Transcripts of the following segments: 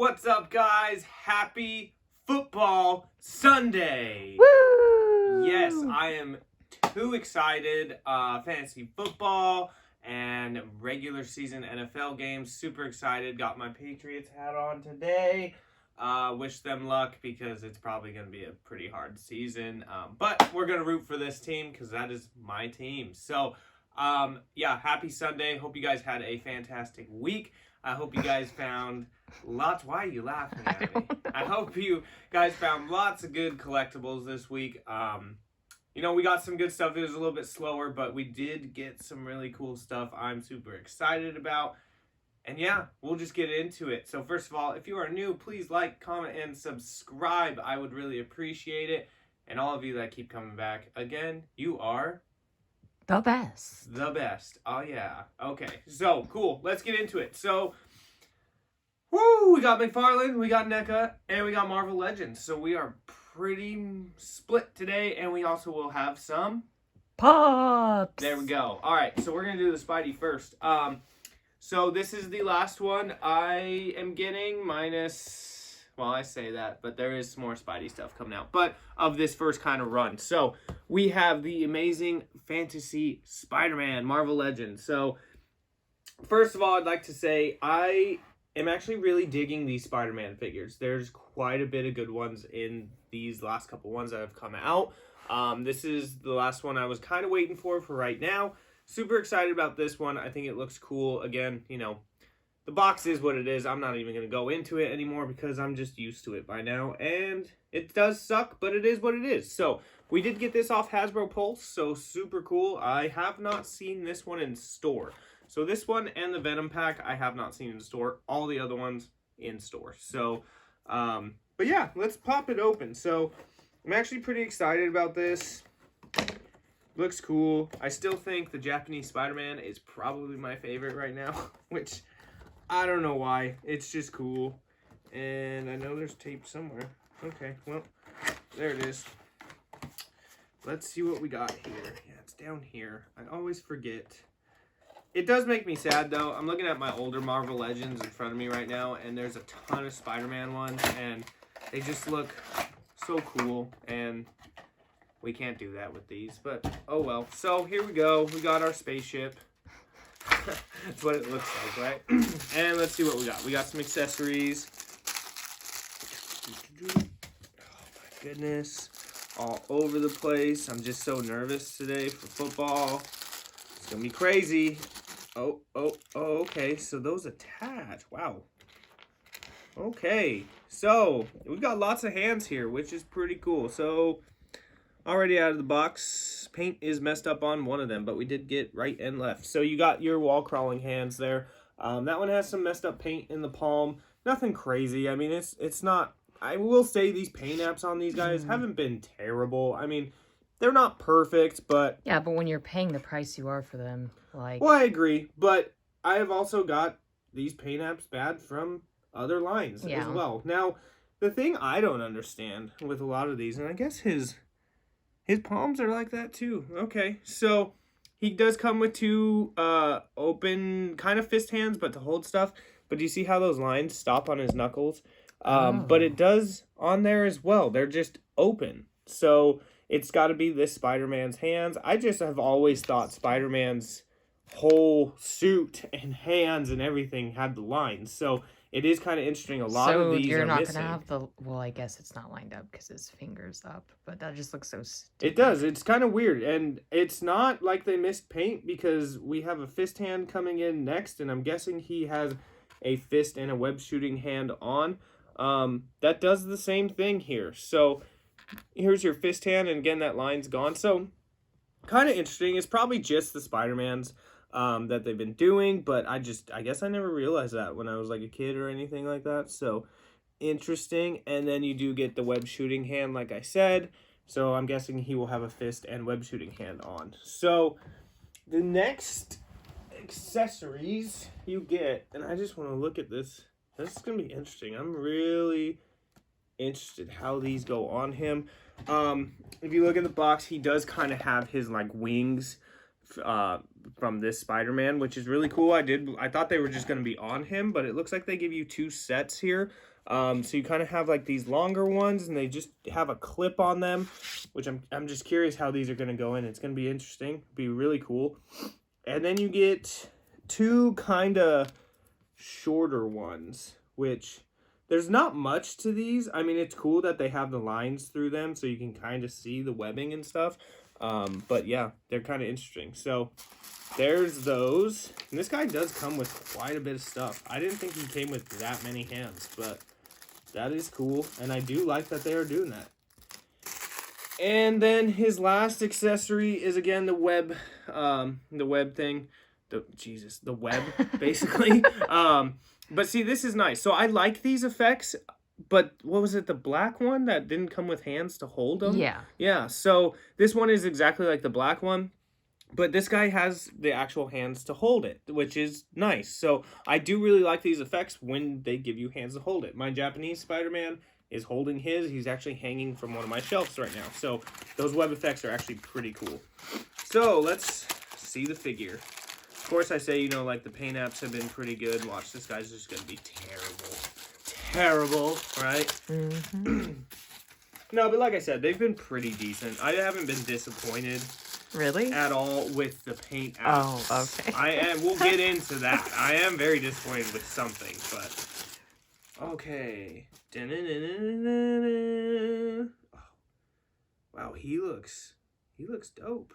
What's up, guys? Happy Football Sunday! Woo! Yes, I am too excited. Fantasy football and regular season NFL games. Super excited. Got my Patriots hat on today. Wish them luck because it's probably going to be a pretty hard season. But we're going to root for this team because that is my team. So, yeah, happy Sunday. Hope you guys had a fantastic week. I hope you guys found lots. Why are you laughing at me? I hope you guys found lots of good collectibles this week. You know, we got some good stuff. It was a little bit slower, but we did get some really cool stuff I'm super excited about. And yeah, we'll just get into it. So first of all, if you are new, please like, comment, and subscribe. I would really appreciate it. And all of you that keep coming back, again, you are the best. the best. Oh, yeah. Okay. So, cool. Let's get into it. So, woo! We got McFarlane, we got Neca, and we got Marvel Legends. So, we are pretty split today, and we also will have some Pops. There we go. All right. So, we're going to do the Spidey first. So, this is the last one I am getting minus... Well, I say that, but there is some more Spidey stuff coming out. But of this first kind of run. So, we have the Amazing Fantasy Spider-Man Marvel Legends. So, first of all, I'd like to say I am actually really digging these Spider-Man figures. There's quite a bit of good ones in these last couple ones that have come out. This is the last one I was kind of waiting for right now. Super excited about this one. I think it looks cool. Again, you know, the box is what it is. I'm not even going to go into it anymore because I'm just used to it by now. And it does suck, but it is what it is. So, we did get this off Hasbro Pulse, so super cool. I have not seen this one in store. So, this one and the Venom pack I have not seen in store. All the other ones in store. So, but yeah, let's pop it open. So, I'm actually pretty excited about this. Looks cool. I still think the Japanese Spider-Man is probably my favorite right now, which... I don't know why. It's just cool. And I know there's tape somewhere. Okay, well, there it is. Let's see what we got here. Yeah, it's down here. I always forget. It does make me sad, though. I'm looking at my older Marvel Legends in front of me right now, and there's a ton of Spider-Man ones, and they just look so cool, and we can't do that with these, but oh well. So here we go. We got our spaceship. That's what it looks like, right? And let's see what we got. We got some accessories. Oh my goodness. All over the place. I'm just so nervous today for football. It's gonna be crazy. Oh, okay. So those attach. Wow. Okay. So, we've got lots of hands here, which is pretty cool. So, already out of the box, paint is messed up on one of them, but we did get right and left. So you got your wall crawling hands there. That one has some messed up paint in the palm. Nothing crazy. I mean, it's not. I will say these paint apps on these guys haven't been terrible. I mean, they're not perfect, but Yeah, but when you're paying the price you are for them, like... Well, I agree, but I have also got these paint apps bad from other lines as well. Now, the thing I don't understand with a lot of these, and I guess his palms are like that too. Okay, so he does come with two open kind of fist hands, but to hold stuff. But do you see how those lines stop on his knuckles? But it does on there as well. They're just open. So it's got to be this Spider-Man's hands. I just have always thought Spider-Man's whole suit and hands and everything had the lines. So it is kind of interesting. A lot of these you're are not missing. gonna have the... Well, I guess it's not lined up because his finger's up, but that just looks so stupid. It does. It's kind of weird, and it's not like they missed paint because we have a fist hand coming in next, and I'm guessing he has a fist and a web shooting hand on. That does the same thing here. So here's your fist hand, and again, that line's gone. So kind of interesting. It's probably just the Spider-Mans that they've been doing, but I guess I never realized that when I was like a kid or anything like that. So interesting. And then you do get the web shooting hand, like I said. So I'm guessing he will have a fist and web shooting hand on. So the next accessories you get, and I just want to look at this. This is going to be interesting. I'm really interested how these go on him. If you look in the box, he does kind of have his like wings from this Spider-Man, which is really cool. I thought they were just going to be on him, but it looks like they give you 2 sets here. So you kind of have like these longer ones, and they just have a clip on them, which I'm just curious how these are going to go in. It's going to be interesting. Be really cool. And then you get 2 kind of shorter ones, which there's not much to these. I mean, it's cool that they have the lines through them so you can kind of see the webbing and stuff. But yeah, they're kind of interesting. So there's those. And this guy does come with quite a bit of stuff. I didn't think he came with that many hands, but that is cool. And I do like that they are doing that. And then his last accessory is again the web thing. The web, basically. But see, this is nice. So I like these effects. But what was it, the black one that didn't come with hands to hold them? Yeah. Yeah, so this one is exactly like the black one, but this guy has the actual hands to hold it, which is nice. So I do really like these effects when they give you hands to hold it. My Japanese Spider-Man is holding his. He's actually hanging from one of my shelves right now. So those web effects are actually pretty cool. So let's see the figure. Of course, I say, like the paint apps have been pretty good. Watch, this guy's just going to be terrible, right? Mm-hmm. No, but like I said, they've been pretty decent. I haven't been disappointed Really? at all with the paint apps. Oh, okay. We'll get into that. I am very disappointed with something, but okay. Oh, wow, he looks dope.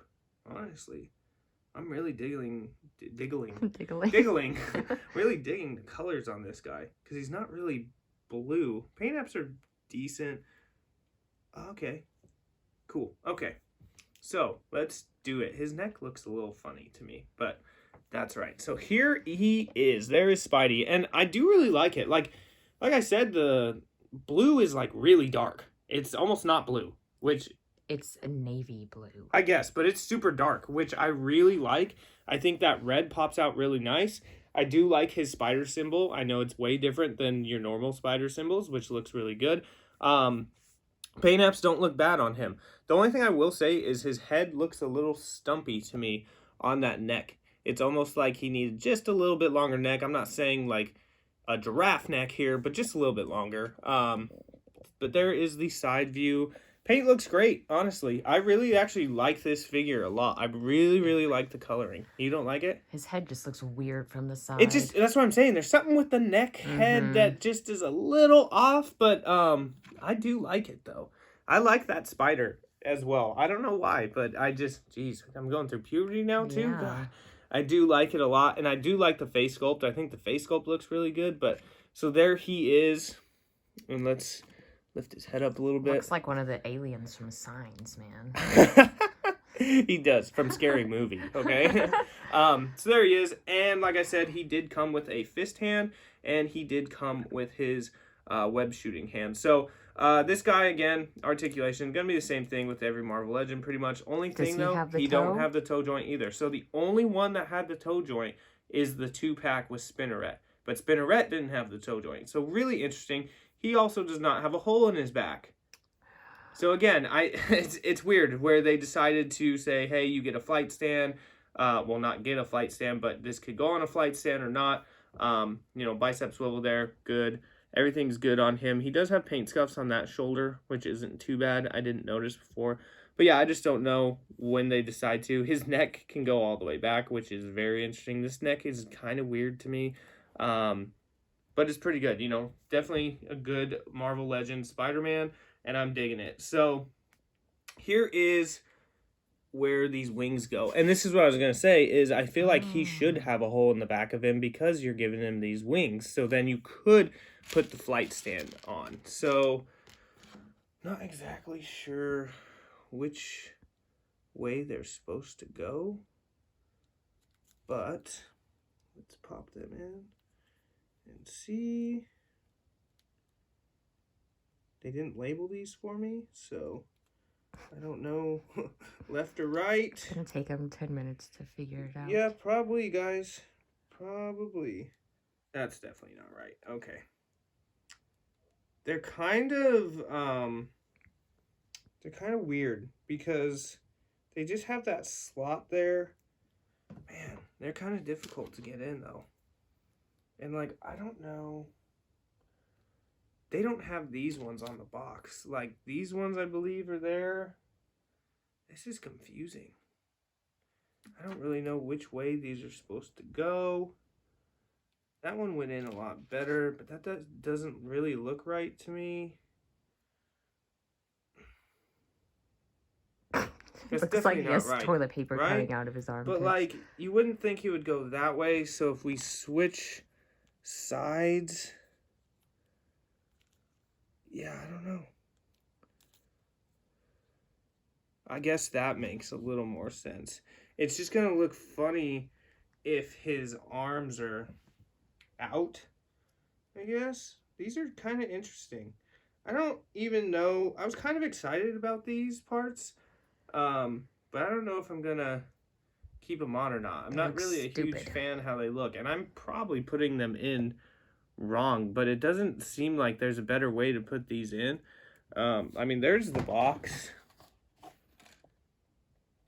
Honestly, I'm really diggling, really digging the colors on this guy because he's not really blue. Paint apps are decent. Okay, cool. Okay, so let's do it. His neck looks a little funny to me, but that's right. So here he is. There is Spidey, and I do really like it. Like I said, the blue is like really dark. It's almost not blue, which it's a navy blue, I guess, but it's super dark, which I really like. I think that red pops out really nice. I do like his spider symbol. I know it's way different than your normal spider symbols, which looks really good. Paint apps don't look bad on him. The only thing I will say is his head looks a little stumpy to me on that neck. It's almost like he needed just a little bit longer neck. I'm not saying like a giraffe neck here, but just a little bit longer. But there is the side view. Paint looks great, honestly. I really actually like this figure a lot. I really, really like the coloring. You don't like it? His head just looks weird from the side. That's what I'm saying. There's something with the neck head that just is a little off, but I do like it though. I like that spider as well. I don't know why, but I'm going through puberty now too. Yeah. God, I do like it a lot, and I do like the face sculpt. I think the face sculpt looks really good, but so there he is. And let's lift his head up a little bit. Looks like one of the aliens from Signs, man. He does, from Scary Movie, okay? So there he is, and like I said, he did come with a fist hand, and he did come with his web shooting hand. So this guy, again, articulation, gonna be the same thing with every Marvel Legend, pretty much. Only thing, though, he don't have the toe joint either. So the only one that had the toe joint is the 2-pack with Spinneret, but Spinneret didn't have the toe joint. So really interesting. He also does not have a hole in his back. So again, it's weird where they decided to say, hey, you get a flight stand. Well, not get a flight stand, but this could go on a flight stand or not. Bicep swivel there, good. Everything's good on him. He does have paint scuffs on that shoulder, which isn't too bad. I didn't notice before. But yeah, I just don't know when they decide to. His neck can go all the way back, which is very interesting. This neck is kind of weird to me. But it's pretty good, definitely a good Marvel Legends Spider-Man, and I'm digging it. So here is where these wings go. And this is what I was going to say, is I feel like he should have a hole in the back of him because you're giving him these wings. So then you could put the flight stand on. So not exactly sure which way they're supposed to go, but let's pop them in and see. They didn't label these for me, so I don't know left or right. It's gonna take them 10 minutes to figure it out. Yeah, probably, guys. Probably. That's definitely not right. Okay. They're kind of weird because they just have that slot there Man, they're kind of difficult to get in, though. And, like, I don't know. They don't have these ones on the box. Like, these ones, I believe, are there. This is confusing. I don't really know which way these are supposed to go. That one went in a lot better, but that doesn't really look right to me. That's looks like he has right, toilet paper right? coming out of his armpits. But, like, you wouldn't think he would go that way, so if we switch sides... Yeah, I don't know. I guess that makes a little more sense. It's just going to look funny if his arms are out, I guess. These are kind of interesting. I don't even know. I was kind of excited about these parts, but I don't know if I'm going to keep them on or not. I'm not really a huge fan how they look, and I'm probably putting them in wrong, but it doesn't seem like there's a better way to put these in. I mean, there's the box.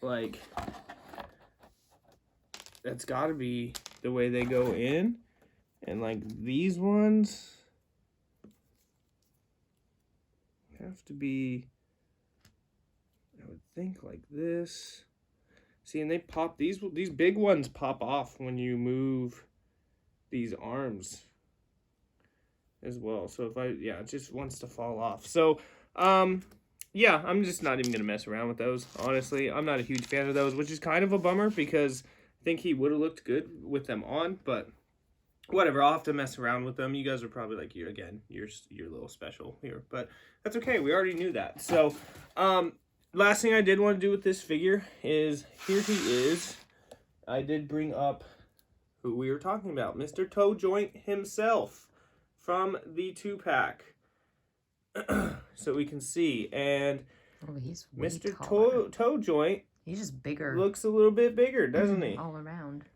Like, that's got to be the way they go in. And, like, these ones have to be, I would think, like this. See, and they pop, these big ones pop off when you move these arms as well. So if it just wants to fall off. So, yeah, I'm just not even going to mess around with those, honestly. I'm not a huge fan of those, which is kind of a bummer because I think he would have looked good with them on, but whatever, I'll have to mess around with them. You guys are probably like, you're a little special here, but that's okay. We already knew that. So, last thing I did want to do with this figure is, here he is. I did bring up who we were talking about, Mr. Toe Joint himself from the 2-pack. So we can see, and he's Mr. taller. Toe Joint, he's just bigger. Looks a little bit bigger, doesn't he? All around.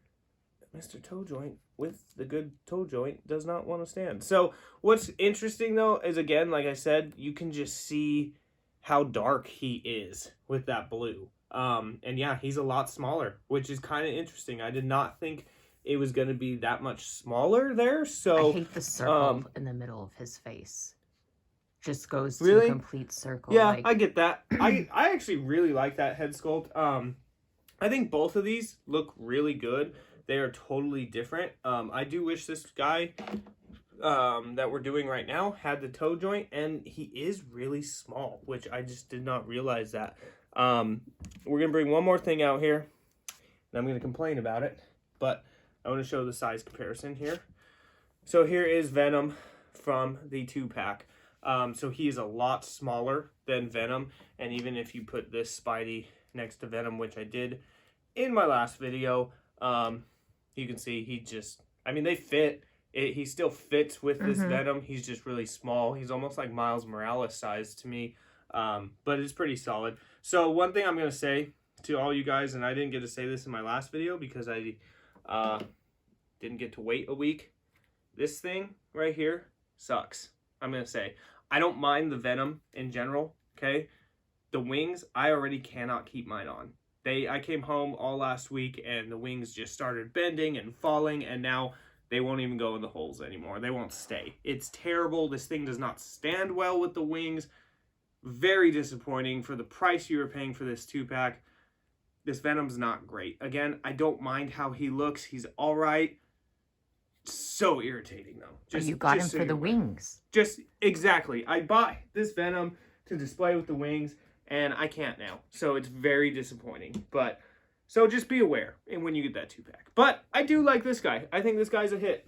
Mr. Toe Joint with the good toe joint does not want to stand. So what's interesting though is, again, like I said, you can just see how dark he is with that blue. And yeah, he's a lot smaller, which is kind of interesting. I did not think it was going to be that much smaller there. So I hate the circle in the middle of his face. Just goes to really? a complete circle. Yeah, like... I get that. I actually really like that head sculpt. I think both of these look really good. They are totally different. I do wish this guy that we're doing right now had the toe joint, and he is really small, which I just did not realize that. We're going to bring one more thing out here, and I'm going to complain about it, but I want to show the size comparison here. So here is Venom from the 2-pack. So he is a lot smaller than Venom, and even if you put this Spidey next to Venom, which I did in my last video, you can see he just, I mean, they fit. He still fits with this Venom. He's just really small. He's almost like Miles Morales size to me, but it's pretty solid. So one thing I'm going to say to all you guys, and I didn't get to say this in my last video because I didn't get to wait a week. This thing right here sucks. I'm going to say, I don't mind the Venom in general, okay? The wings, I already cannot keep mine on. I came home all last week and the wings just started bending and falling, and now they won't even go in the holes anymore. They won't stay. It's terrible. This thing does not stand well with the wings. Very disappointing for the price you were paying for this 2-pack. This Venom's not great. Again, I don't mind how he looks. He's all right. So irritating, though. You got him for the wings. Just, exactly. I bought this Venom to display with the wings, and I can't now. So it's very disappointing. But, so just be aware when you get that 2-pack. But I do like this guy. I think this guy's a hit.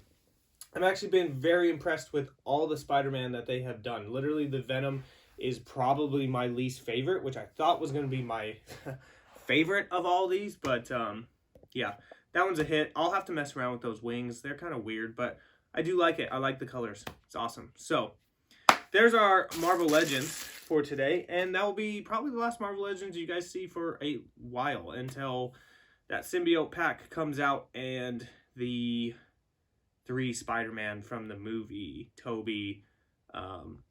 I've actually been very impressed with all the Spider-Man that they have done. Literally, the Venom is probably my least favorite, which I thought was going to be my favorite of all these. But, yeah, that one's a hit. I'll have to mess around with those wings. They're kind of weird, but I do like it. I like the colors. It's awesome. So, there's our Marvel Legends for today, and that will be probably the last Marvel Legends you guys see for a while until that symbiote pack comes out and the 3 Spider-Man from the movie, Tobey,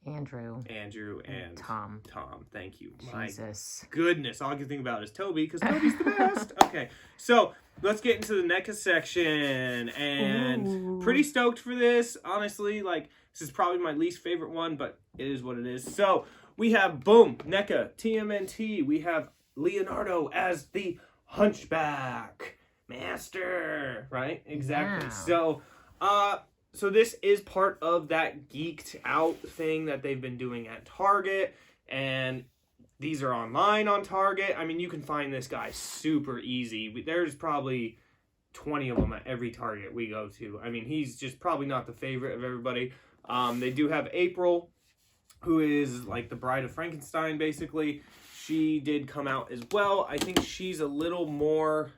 Andrew, and Tom. Thank you. Jesus. My goodness, all I can think about is Toby, because Toby's the best. Okay, so let's get into the NECA section, and pretty stoked for this. Honestly, like, this is probably my least favorite one, but it is what it is. So we have, boom, NECA TMNT. We have Leonardo as the Hunchback master, right? Exactly. Yeah. So this is part of that geeked out thing that they've been doing at Target, and these are online on Target. I mean, you can find this guy super easy. There's probably 20 of them at every Target we go to. I mean, he's just probably not the favorite of everybody. They do have April, who is like the Bride of Frankenstein, basically. She did come out as well. I think she's a little more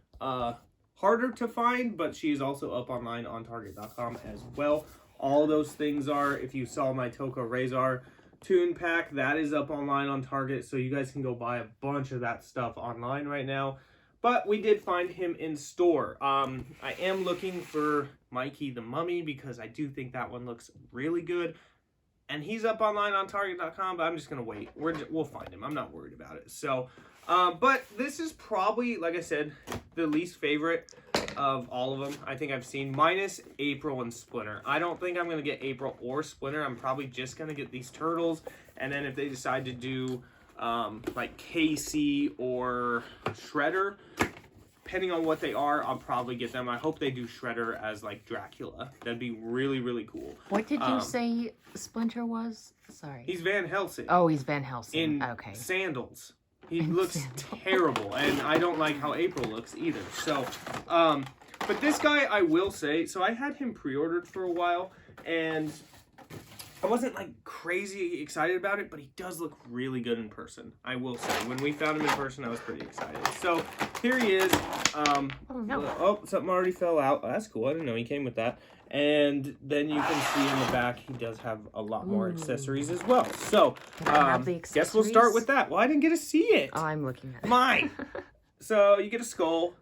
harder to find, but she's also up online on Target.com as well. All those things are, if you saw my Toko Razor Toon Pack, that is up online on Target, so you guys can go buy a bunch of that stuff online right now. But we did find him in store. I am looking for Mikey the Mummy, because I do think that one looks really good. And he's up online on Target.com, but I'm just going to wait. We'll find him. I'm not worried about it. So, but this is probably, like I said, the least favorite of all of them I think I've seen, minus April and Splinter. I don't think I'm going to get April or Splinter. I'm probably just going to get these turtles. And then if they decide to do like Casey or Shredder, depending on what they are, I'll probably get them. I hope they do Shredder as like Dracula. That'd be really, really cool. What did you say Splinter was? Sorry. He's Van Helsing. Oh, he's Van Helsing. In okay. sandals. He looks terrible, and I don't like how April looks either. So, but this guy, I will say, so I had him pre-ordered for a while, and I wasn't like crazy excited about it, but he does look really good in person. I will say, when we found him in person, I was pretty excited. So here he is. Oh no! Oh, something already fell out. Oh, that's cool. I didn't know he came with that. And then you can see in the back, he does have a lot more accessories as well. So guess we'll start with that. Well, I didn't get to see it. Oh, I'm looking at it. Mine. So you get a skull.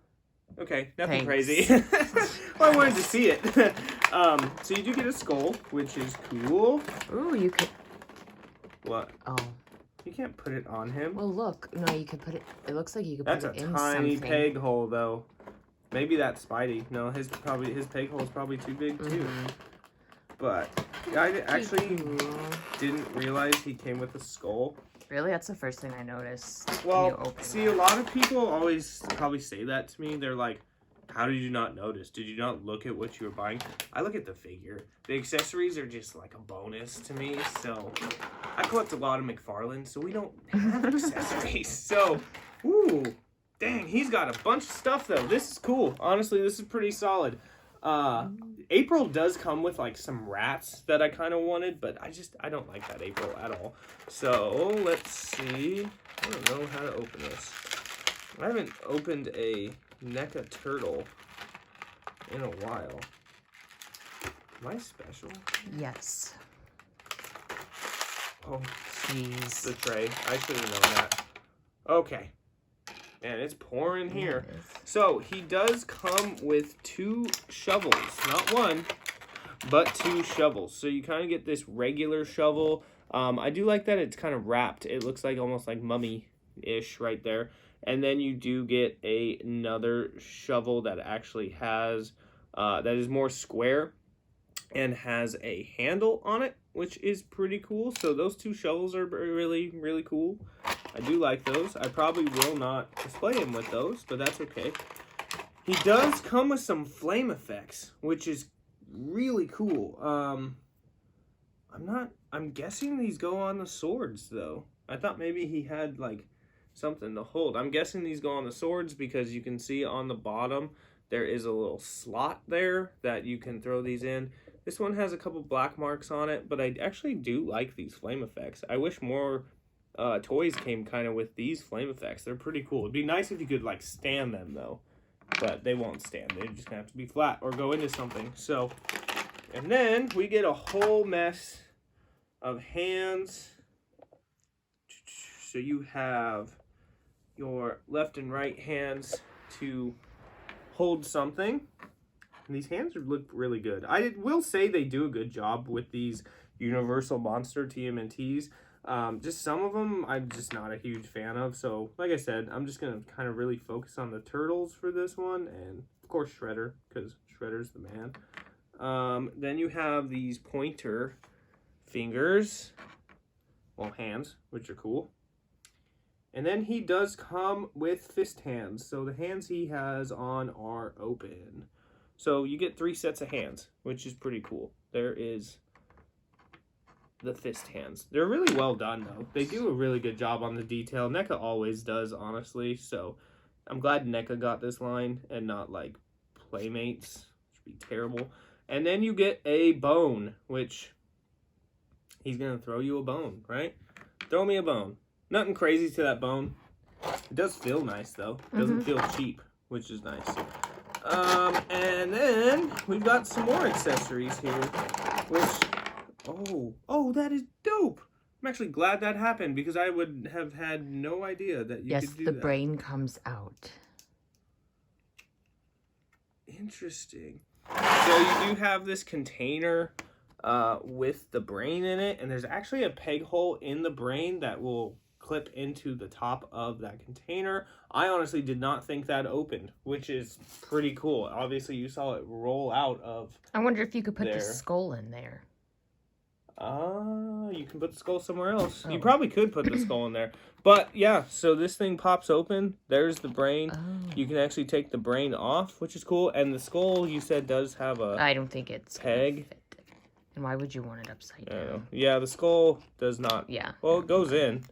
Okay, nothing Thanks. crazy. Well, I wanted to see it. So you do get a skull, which is cool. Ooh, you could. What? Oh. You can't put it on him. Well, look. No, you could put it. It looks like you could put That's it a in tiny something. peg hole, though. Maybe that's Spidey. No, his peg hole is probably too big too. But I actually didn't realize he came with a skull. Really? That's the first thing I noticed. Well, see, a lot of people always probably say that to me. They're like, how did you not notice? Did you not look at what you were buying? I look at the figure. The accessories are just like a bonus to me. So I collect a lot of McFarlane, so we don't have accessories. So, ooh, dang, he's got a bunch of stuff though. This is cool. Honestly, this is pretty solid. April does come with like some rats that I kind of wanted, but I don't like that April at all. So let's see. I don't know how to open this. I haven't opened a NECA turtle in a while. Am I special? Yes. Oh, Jeez. the tray. I should have known that. Okay. Man, it's pouring here. It is. So, he does come with 2 shovels. Not one, but 2 shovels. So, you kind of get this regular shovel. I do like that it's kind of wrapped. It looks like almost like mummy-ish right there. And then you do get another shovel that actually has, that is more square and has a handle on it, which is pretty cool. So those 2 shovels are really, really cool. I do like those. I probably will not display him with those, but that's okay. He does come with some flame effects, which is really cool. I'm guessing these go on the swords, though. I thought maybe he had, like, something to hold. I'm guessing these go on the swords because you can see on the bottom there is a little slot there that you can throw these in. This one has a couple black marks on it, but I actually do like these flame effects. I wish more toys came kind of with these flame effects. They're pretty cool. It'd be nice if you could like stand them though, but they won't stand. They're just gonna have to be flat or go into something. So, and then we get a whole mess of hands. So you have your left and right hands to hold something. And these hands look really good. I will say they do a good job with these Universal Monster TMNTs. Just some of them I'm just not a huge fan of. So, like I said, I'm just going to kind of really focus on the turtles for this one. And, of course, Shredder, because Shredder's the man. Then you have these pointer fingers. Well, hands, which are cool. And then he does come with fist hands. So the hands he has on are open. So you get 3 sets of hands, which is pretty cool. There is the fist hands. They're really well done, though. They do a really good job on the detail. NECA always does, honestly. So I'm glad NECA got this line and not, like, Playmates, which would be terrible. And then you get a bone, which he's going to throw you a bone, right? Throw me a bone. Nothing crazy to that bone. It does feel nice, though. It doesn't feel cheap, which is nice. And then we've got some more accessories here, which, oh, that is dope. I'm actually glad that happened because I would have had no idea that you could do that. Yes, the brain comes out. Interesting. So you do have this container with the brain in it, and there's actually a peg hole in the brain that will clip into the top of that container. I honestly did not think that opened, which is pretty cool. Obviously, you saw it roll out of I wonder if you could put there. the skull in there. You can put the skull somewhere else. Oh. You probably could put the skull in there. But, yeah, so this thing pops open. There's the brain. Oh. You can actually take the brain off, which is cool. And the skull, you said, does have a I don't think it's peg. fit. And why would you want it upside down? Yeah, the skull does not. Yeah. Well, it goes in,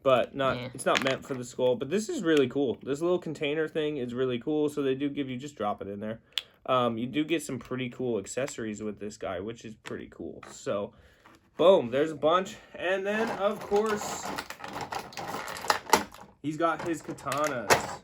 but not. Yeah. It's not meant for the skull. But this is really cool. This little container thing is really cool. So they do give you, just drop it in there. You do get some pretty cool accessories with this guy, which is pretty cool. So, boom, there's a bunch. And then, of course, he's got his katanas,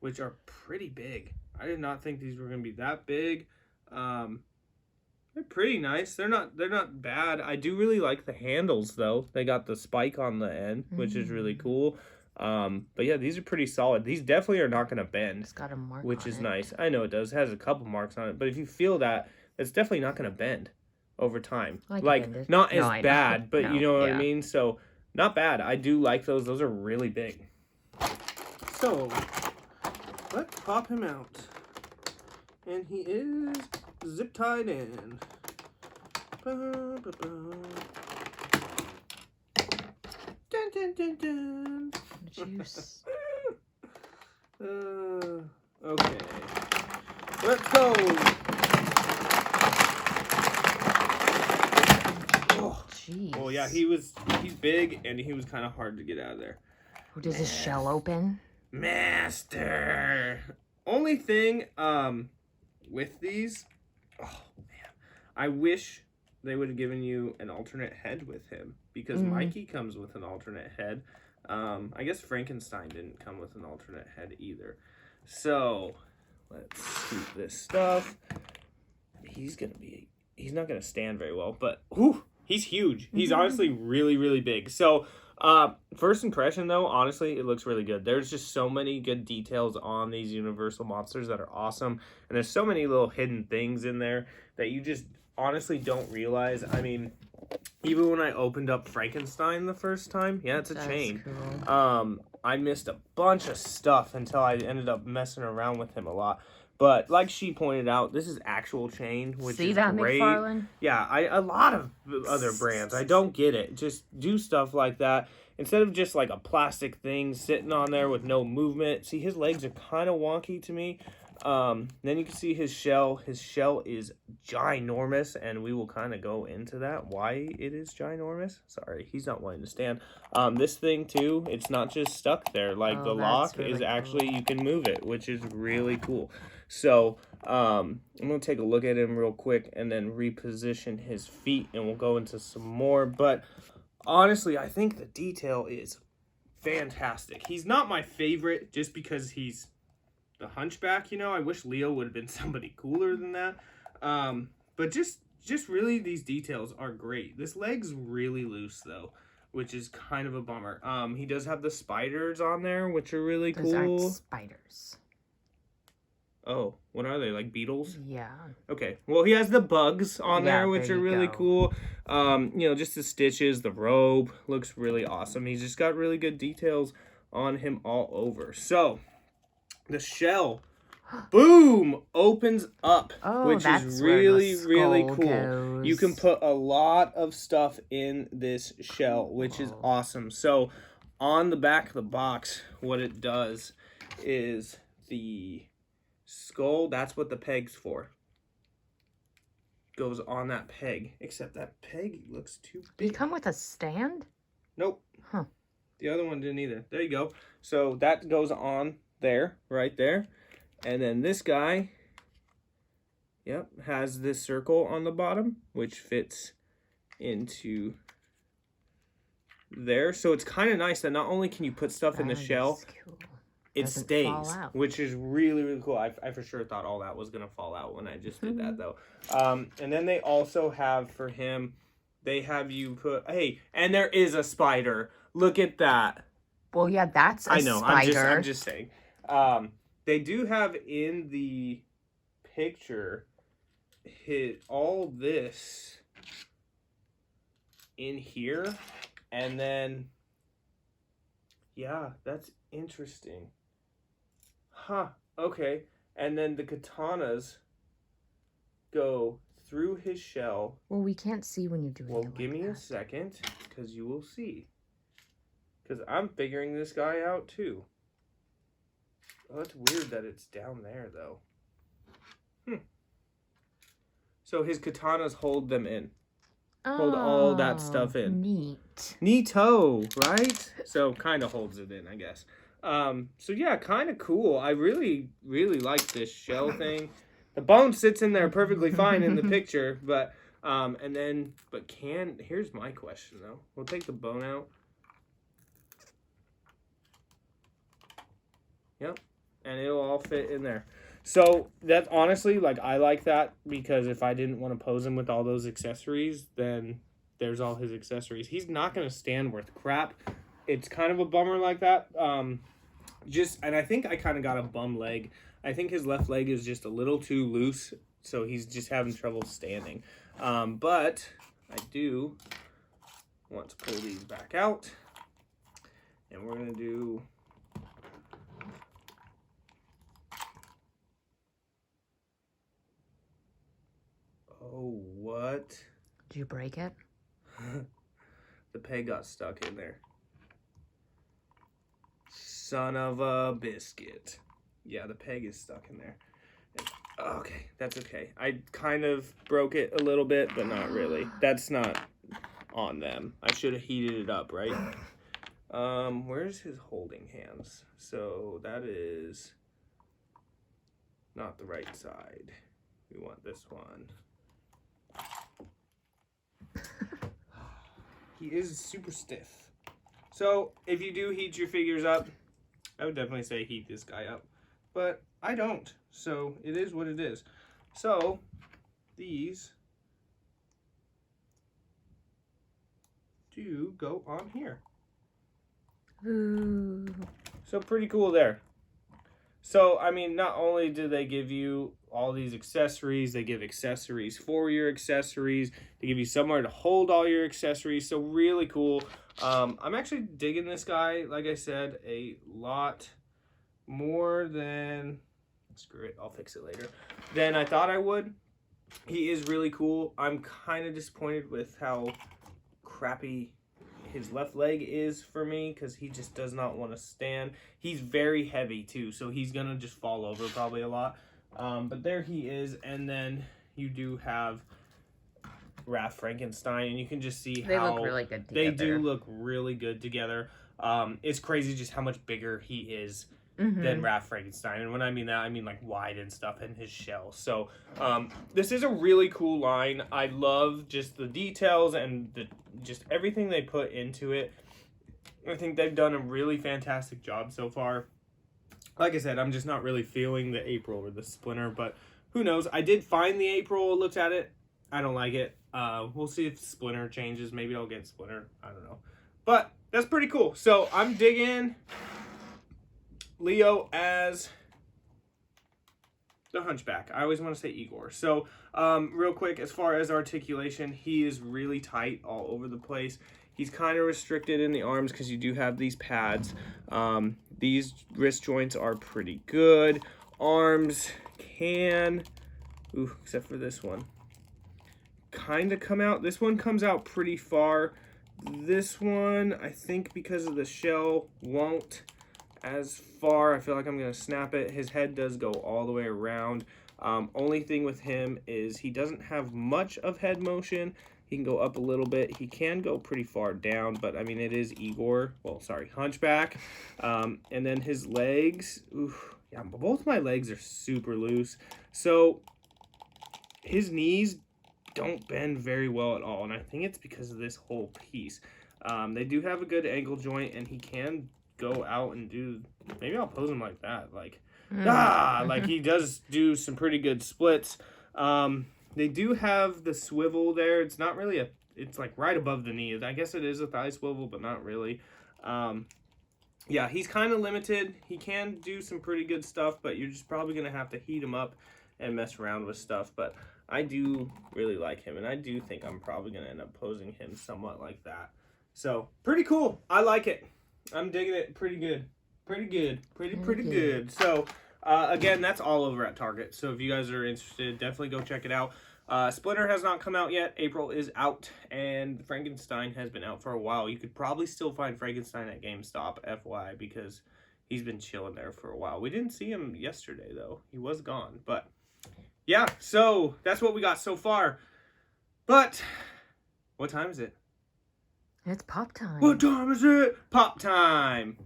which are pretty big. I did not think these were going to be that big. They're pretty nice. They're not bad. I do really like the handles, though. They got the spike on the end, which is really cool. But yeah, these are pretty solid. These definitely are not going to bend. It's got a mark which on is it. nice. I know it does. It has a couple marks on it. But if you feel that, it's definitely not going to bend over time. Like, not as bad, but you know what I mean? So, not bad. I do like those. Those are really big. So, let's pop him out. And he is zip tied in. Dun, dun, dun, dun. Juice. Okay. Let's go. Oh, jeez. well, yeah, he's big and he was kind of hard to get out of there. Oh, does his shell open? Master. Only thing, with these, oh man, I wish they would have given you an alternate head with him because Mikey comes with an alternate head. I guess Frankenstein didn't come with an alternate head either. So let's scoop this stuff. He's not gonna stand very well, but he's huge. He's honestly really, really big. So first impression though, honestly, it looks really good. There's just so many good details on these Universal monsters that are awesome. And there's so many little hidden things in there that you just honestly don't realize. I mean, even when I opened up Frankenstein the first time, yeah, it's a chain. Cool. I missed a bunch of stuff until I ended up messing around with him a lot. But like she pointed out, this is actual chain, which is great. McFarlane? Yeah, a lot of other brands, I don't get it. Just do stuff like that instead of just like a plastic thing sitting on there with no movement. See, his legs are kind of wonky to me. Then you can see his shell. His shell is ginormous, and we will kind of go into that, why it is ginormous. Sorry, he's not wanting to stand. This thing, too, it's not just stuck there. Like, the lock really is actually, cool. You can move it, which is really cool. So, I'm going to take a look at him real quick and then reposition his feet, and we'll go into some more. But, honestly, I think the detail is fantastic. He's not my favorite just because he's the Hunchback, you know. I wish Leo would have been somebody cooler than that. But just really these details are great. This leg's really loose though, which is kind of a bummer. He does have the spiders on there, which are really cool. Those aren't spiders. Oh, what are they, like beetles? Yeah. Okay, well, he has the bugs on Yeah, there, which there are you really go. cool. You know, just the stitches, the robe looks really awesome. He's just got really good details on him all over. So, the shell, boom, opens up, Oh, which is that's where the really, really skull cool. You can goes. put a lot of stuff in this shell, which is awesome. So, on the back of the box, what it does is the skull, that's what the peg's for. Goes on that peg, except that peg looks too Did you big. come with a stand? Nope. Huh. The other one didn't either. There you go. So that goes on there, right there. And then this guy, yep, has this circle on the bottom, which fits into there. So it's kind of nice that not only can you put stuff in the That shell, is cool. it Doesn't stays, fall out. which is really, really cool. I for sure thought all that was going to fall out when I just did that, though. And then they also have for him, they have you put, hey, and there is a spider. Look at that. Well, yeah, that's a I know, spider. I'm just saying. They do have in the picture all this in here, and then, yeah, that's interesting. Huh, okay. And then the katanas go through his shell. Well, we can't see when you're doing Well, it give like me that. a second, because you will see. Because I'm figuring this guy out, too. Oh, it's weird that it's down there, though. So his katanas hold them in. Hold all that stuff in. Neat. Neato, right? So kind of holds it in, I guess. So yeah, kind of cool. I really, really like this shell thing. The bone sits in there perfectly fine in the picture, but here's my question though. We'll take the bone out. Yep, and it'll all fit in there. So that's honestly, like, I like that because if I didn't want to pose him with all those accessories, then there's all his accessories. He's not going to stand worth crap. It's kind of a bummer like that. And I think I kind of got a bum leg. I think his left leg is just a little too loose, so he's just having trouble standing. But I do want to pull these back out, and we're going to do... Oh, what? Did you break it? The peg got stuck in there. Son of a biscuit. Yeah, the peg is stuck in there. Okay, that's okay. I kind of broke it a little bit, but not really. That's not on them. I should have heated it up, right? Where's his holding hands? So that is not the right side. We want this one. He is super stiff. So if you do heat your figures up, I would definitely say heat this guy up. But I don't. So it is what it is. So these do go on here. Ooh. So pretty cool there. So, I mean, not only do they give you all these accessories, they give accessories for your accessories. They give you somewhere to hold all your accessories. So really cool. I'm actually digging this guy, like I said, a lot more than, screw it, I'll fix it later, than I thought I would. He is really cool. I'm kind of disappointed with how crappy his left leg is for me because he just does not want to stand. He's very heavy too, so he's gonna just fall over probably a lot. But there he is, and then you do have Raph Frankenstein, and you can just see They how look really good together. they do look really good together. It's crazy just how much bigger he is than Raph Frankenstein, and when I mean that, I mean like wide and stuff in his shell. So this is a really cool line. I love just the details and just everything they put into it. I think they've done a really fantastic job so far. Like I said, I'm just not really feeling the April or the Splinter, but who knows? I did find the April, looked at it. I don't like it. We'll see if Splinter changes. Maybe I'll get Splinter. I don't know. But that's pretty cool. So I'm digging Leo as the Hunchback. I always want to say Igor. So, real quick, as far as articulation, he is really tight all over the place. He's kind of restricted in the arms because you do have these pads. These wrist joints are pretty good. Arms can, except for this one, kind of come out. This one comes out pretty far. This one, I think because of the shell, won't as far. I feel like I'm going to snap it. His head does go all the way around. Only thing with him is he doesn't have much of head motion. He can go up a little bit. He can go pretty far down, but I mean, it is Igor. Well, sorry, Hunchback. And then his legs. Yeah, both my legs are super loose. So his knees don't bend very well at all, and I think it's because of this whole piece. They do have a good ankle joint, and he can go out and do, maybe I'll pose him like that, like like he does do some pretty good splits. They do have the swivel there. It's not really it's like right above the knee. I guess it is a thigh swivel, but not really. Yeah, he's kind of limited. He can do some pretty good stuff, but you're just probably gonna have to heat him up and mess around with stuff. But I do really like him, and I do think I'm probably gonna end up posing him somewhat like that. So pretty cool. I like it. I'm digging it. Pretty good. Pretty good. So again, that's all over at Target. So if you guys are interested, definitely go check it out. Splinter has not come out yet. April is out, and Frankenstein has been out for a while. You could probably still find Frankenstein at GameStop, FYI, because he's been chilling there for a while. We didn't see him yesterday, though. He was gone. But yeah, so that's what we got so far. But what time is it? It's pop time. What time is it? Pop time.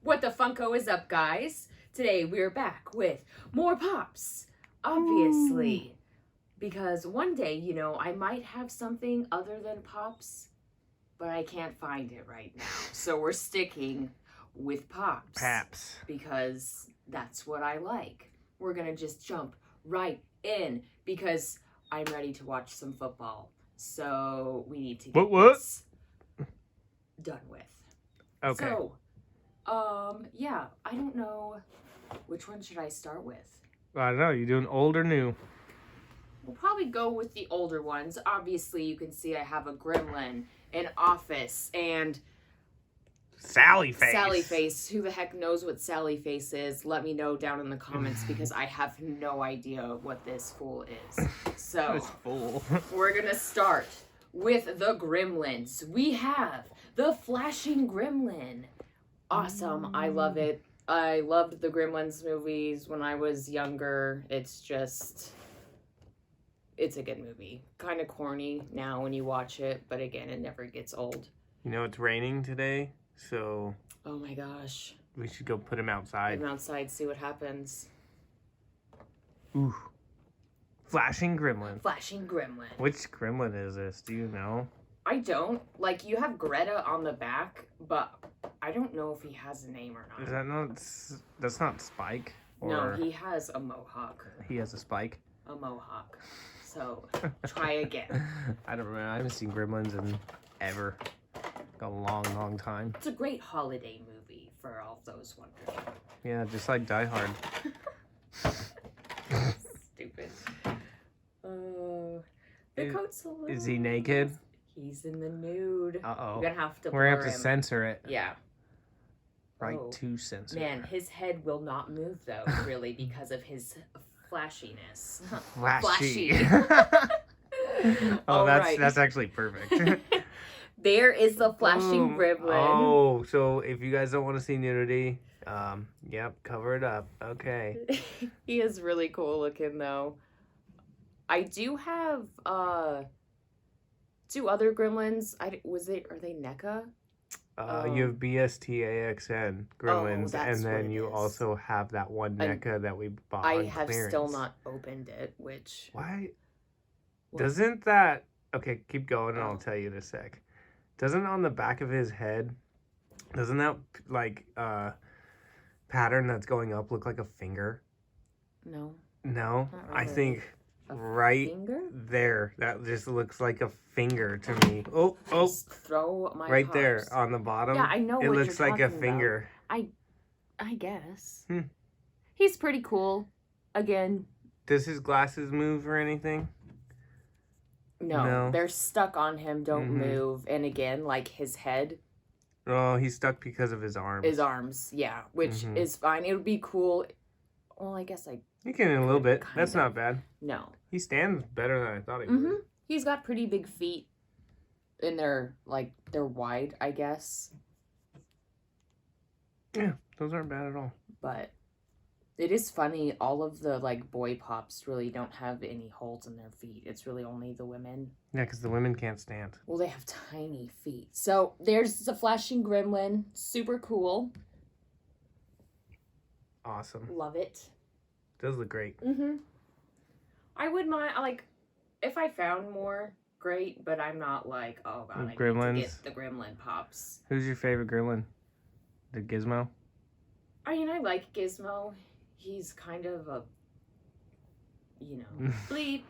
What the Funko is up, guys? Today we're back with more Pops. Obviously. Because one day, you know, I might have something other than Pops, but I can't find it right now. So we're sticking with Pops. Paps. Because that's what I like. We're going to just jump right in because I'm ready to watch some football. So we need to get this done with. Okay. So, yeah, I don't know. Which one should I start with? I don't know. You doing old or new? We'll probably go with the older ones. Obviously, you can see I have a Gremlin, an Office, and Sally Face. Sally Face. Who the heck knows what Sally Face is? Let me know down in the comments because I have no idea what this fool is. So, This fool. we're gonna start with the Gremlins. We have the Flashing Gremlin. Awesome. I love it. I loved the Gremlins movies when I was younger. It's a good movie. Kind of corny now when you watch it, but again, it never gets old. You know, it's raining today, so Oh my gosh. we should go put him outside. Get outside, see what happens. Ooh. Flashing Gremlin. Flashing Gremlin. Which Gremlin is this? Do you know? I don't. Like, you have Greta on the back, but I don't know if he has a name or Is not. that not... That's not Spike? No, Or he has a mohawk. he has a Spike? A mohawk. So, try again. I don't remember. I haven't seen Gremlins in ever. Like a long time. It's a great holiday movie for all those wondering. Yeah, just like Die Hard. Stupid. The coat's a little... Is he naked? He's in the nude. Uh-oh. We're gonna have to We're blur gonna have to him. censor it. Yeah. Right Oh. to censor. Man, his head will not move though, really, because of his flashiness. Flashy. All right. that's actually perfect. There is the flashing Gremlin. Oh, so if you guys don't want to see nudity, yep, cover it up. Okay. He is really cool looking though. I do have two other Gremlins. Are they NECA? You have BSTAXN Gremlins, that's and what then it you is. also have that one NECA that we bought I on have clearance. still not opened it, which... Why? What? Doesn't that... Okay, keep going and Oh. I'll tell you in a sec. Doesn't on the back of his head, doesn't that, like, pattern that's going up look like a finger? No. No? Not I really. think right Finger? there, that just looks like a finger to me. Oh, Just throw my right there Pops. on the bottom. Yeah, I know It what looks you're like a talking about. finger. I guess. Hmm. He's pretty cool. again, Does his glasses move or anything? no, they're stuck on him, don't move. And again, like his head. Oh, he's stuck because of his arms. His arms, yeah, which is fine. It would be cool. Well, I guess You can a little bit. That's of. not bad. No. He stands better than I thought he would. He's got pretty big feet. And they're wide, I guess. Yeah, those aren't bad at all. But it is funny, all of the like boy pops really don't have any holes in their feet. It's really only the women. Yeah, because the women can't stand. Well, they have tiny feet. So there's the flashing gremlin. Super cool. Awesome. Love it. Does look great. I would mind, like, if I found more, great, but I'm not like, oh god, I Gremlins. need to get the gremlin pops. Who's your favorite gremlin? The Gizmo? I mean, I like Gizmo. He's kind of a, bleep.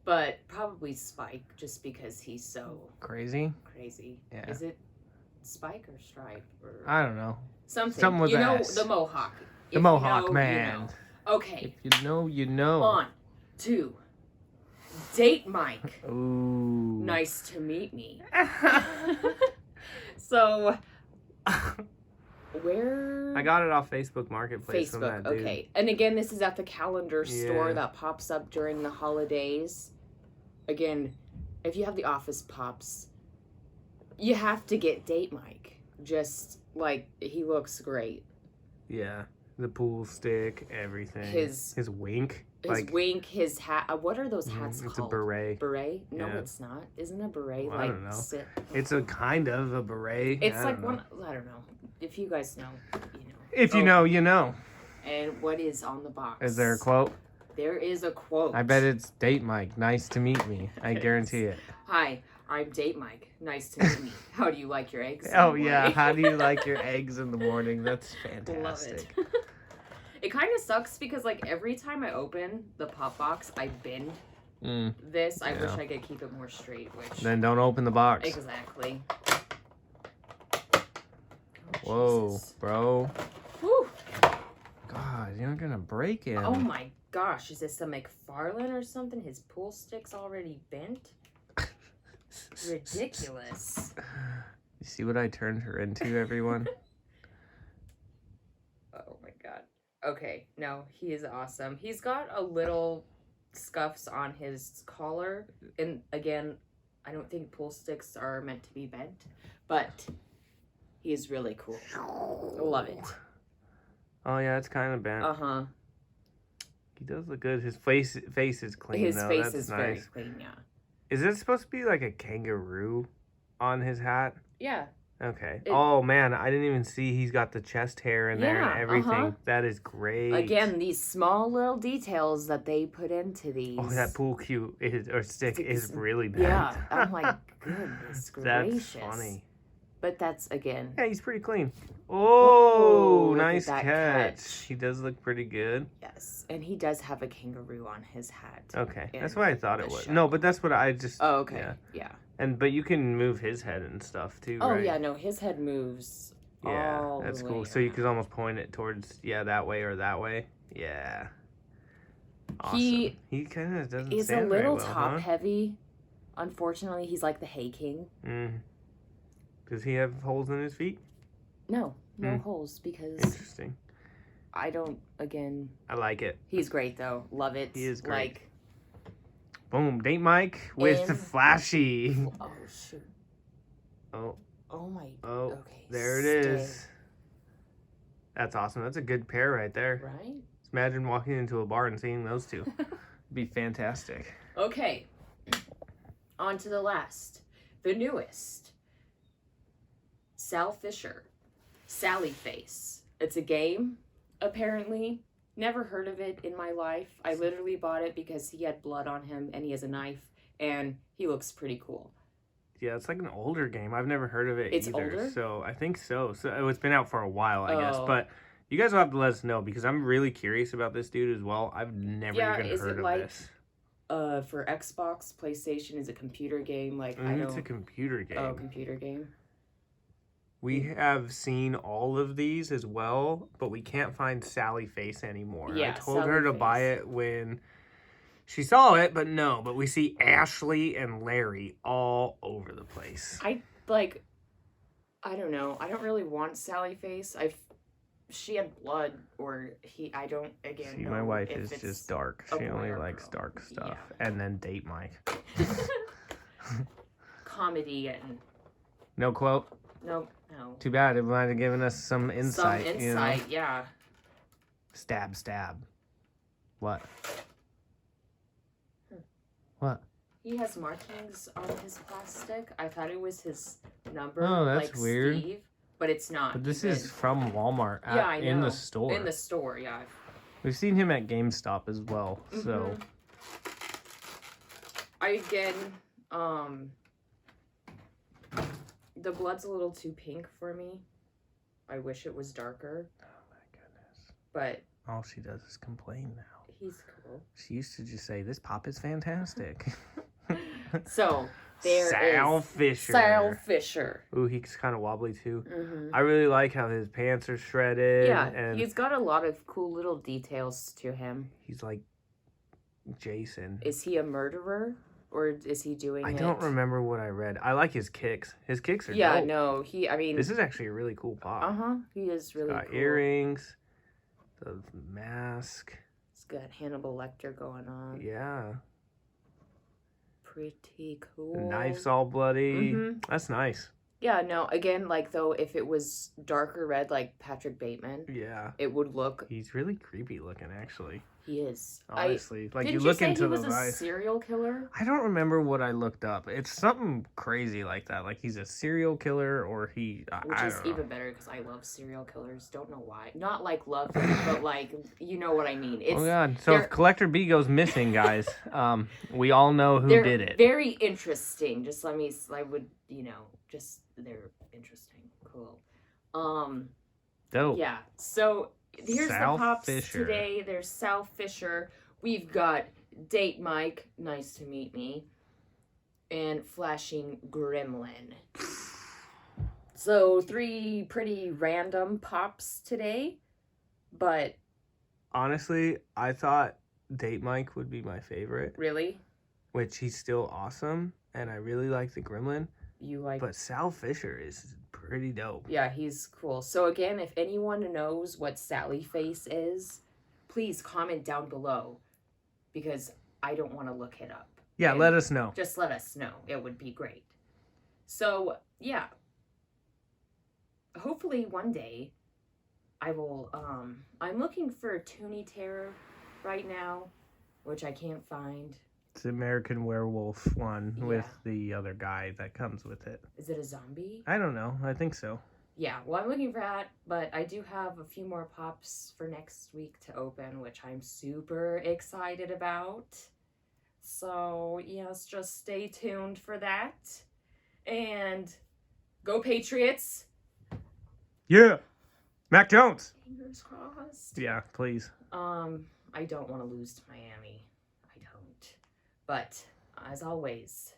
But probably Spike, just because he's so crazy. Yeah. Is it Spike or Stripe or I don't know. Something with S. The Mohawk. The Mohawk man. Okay. If you know, you know. On to Date Mike. Ooh. Nice to meet me. So, where? I got it off Facebook Marketplace. Facebook, from that dude. okay. And again, this is at the calendar store that pops up during the holidays. Again, if you have the Office Pops, you have to get Date Mike. Just, like, he looks great. Yeah. The pool stick, everything. His wink. His wink, his hat. What are those hats called? It's a beret. Beret? No, it's not. Isn't a beret I don't know. It's a kind of a beret. It's like one. I don't know. If you guys know, you know. If you know, you know. And what is on the box? Is there a quote? There is a quote. I bet it's Date Mike. Nice to meet me. I guarantee it. Hi, I'm Date Mike. Nice to meet me. How do you like your eggs? Oh yeah. How do you like your eggs in the morning? That's fantastic. Love it. It kind of sucks because, like, every time I open the pop box, I bend this. I wish I could keep it more straight, which... Then don't open the box. Exactly. Whoa, Jesus. bro. Whew. God, you're not gonna break it. Oh my gosh, is this a McFarlane or something? His pool stick's already bent? Ridiculous. You see what I turned her into, everyone? Oh my god. Okay, no, he is awesome. He's got a little scuffs on his collar. And again, I don't think pool sticks are meant to be bent, but he is really cool. Love it. Oh yeah, it's kind of bent. Uh-huh. He does look good. His face is clean, His though. face That's is nice. very clean, yeah. Is it supposed to be like a kangaroo on his hat? Yeah. Okay. Oh man, I didn't even see he's got the chest hair in there and everything. That is great. Again, these small little details that they put into these. Oh, that pool cue stick is really bad. Yeah, I'm like, goodness gracious. That's funny. But that's, again. Yeah, he's pretty clean. Oh, look at nice that catch. He does look pretty good. Yes, and he does have a kangaroo on his hat. Okay, that's what I thought it was. No, but that's what I just... Oh, okay, yeah. But you can move his head and stuff too, Oh, right? yeah, no, his head moves all that's the cool. way So you around. could almost point it towards, that way or that way. Yeah. Awesome. He kind of doesn't is a stand very little well, top heavy. Unfortunately, he's like the Hay King. Does he have holes in his feet? No holes, because Interesting. I don't, again... I like it. He's great, though. Love it. He is great. Like, boom, Date Mike with the flashy. oh, shoot. Oh, my... oh, okay, there it is. That's awesome. That's a good pair right there. Right? Just imagine walking into a bar and seeing those two. It'd be fantastic. Okay. On to the last. The newest. Sal Fisher. Sally Face. It's a game, apparently. Never heard of it in my life. I literally bought it because he had blood on him and he has a knife and he looks pretty cool. Yeah, it's like an older game. I've never heard of it It's either. older? So I think so. So it's been out for a while, I guess. Oh. But you guys will have to let us know because I'm really curious about this dude as well. I've never even heard of this. For Xbox, PlayStation is a computer game. Like I It's don't. a computer game. Oh, computer game. We have seen all of these as well, but we can't find Sally Face anymore. Yeah, I told Sally her to Face. buy it when she saw it, but no. But we see Ashley and Larry all over the place. I don't know. I don't really want Sally Face. She had blood, or I don't, again, See, know my wife if is it's just dark. a She boy only or likes girl. dark stuff. And then date Mike. Comedy and... No quote? No. Too bad. It might have given us some insight. Some you know? insight, yeah. Stab, stab. What? What? He has markings on his plastic. I thought it was his number. Oh, that's like weird. Steve, but it's not. But this even. is from Walmart Yeah, I in know. the store. In the store, yeah. We've seen him at GameStop as well, so... Again, the blood's a little too pink for me. I wish it was darker. Oh my goodness. But... All she does is complain now. He's cool. She used to just say, this pop is fantastic. So, there Sal is... Fisher. Sal Fisher. Ooh, he's kind of wobbly too. Mm-hmm. I really like how his pants are shredded. Yeah, and he's got a lot of cool little details to him. he's like Jason. Is he a murderer? Or is he doing I it? don't remember what I read. I like his kicks. His kicks are Yeah, dope. no, I mean... This is actually a really cool pop. Uh-huh, he is really Got cool. earrings, the mask. He's got Hannibal Lecter going on. Yeah. Pretty cool. The knife's all bloody. Mhm. That's nice. Yeah, no, again, like, though, if it was darker red, like Patrick Bateman, Yeah. it would look... He's really creepy looking, actually. He is. Honestly. Like, Didn't you you look say into he was the a eyes. serial killer? I don't remember what I looked up. It's something crazy like that. Like, he's a serial killer or he... Which I is don't know. even better, because I love serial killers. Don't know why. Not, like, love them, but, like, you know what I mean. It's, Oh, God. So they're- if Collector B goes missing, guys, we all know who they're did it. very interesting. Just let me... I would, just... They're interesting. Cool. Dope. Yeah, so here's Sal the pops Fisher. today. There's Sal Fisher. We've got Date Mike. Nice to meet me. And Flashing Gremlin. So 3 pretty random pops today. But Honestly, I thought Date Mike would be my favorite, really, which he's still awesome, and I really like the Gremlin. you like... But Sal Fisher is pretty dope. Yeah, he's cool. So again, if anyone knows what Sally Face is, please comment down below. Because I don't want to look it up. Yeah, And let us know. Just let us know. It would be great. So, yeah. Hopefully one day I will, I'm looking for a Toonie Terror right now, which I can't find. It's the American Werewolf one with Yeah. the other guy that comes with it. Is it a zombie? I don't know. I think so. Yeah, well, I'm looking for that, but I do have a few more pops for next week to open, which I'm super excited about. So, yes, just stay tuned for that. And go Patriots! Yeah. Mac Jones. Fingers crossed. Yeah, please. I don't want to lose to Miami. I don't. But, as always,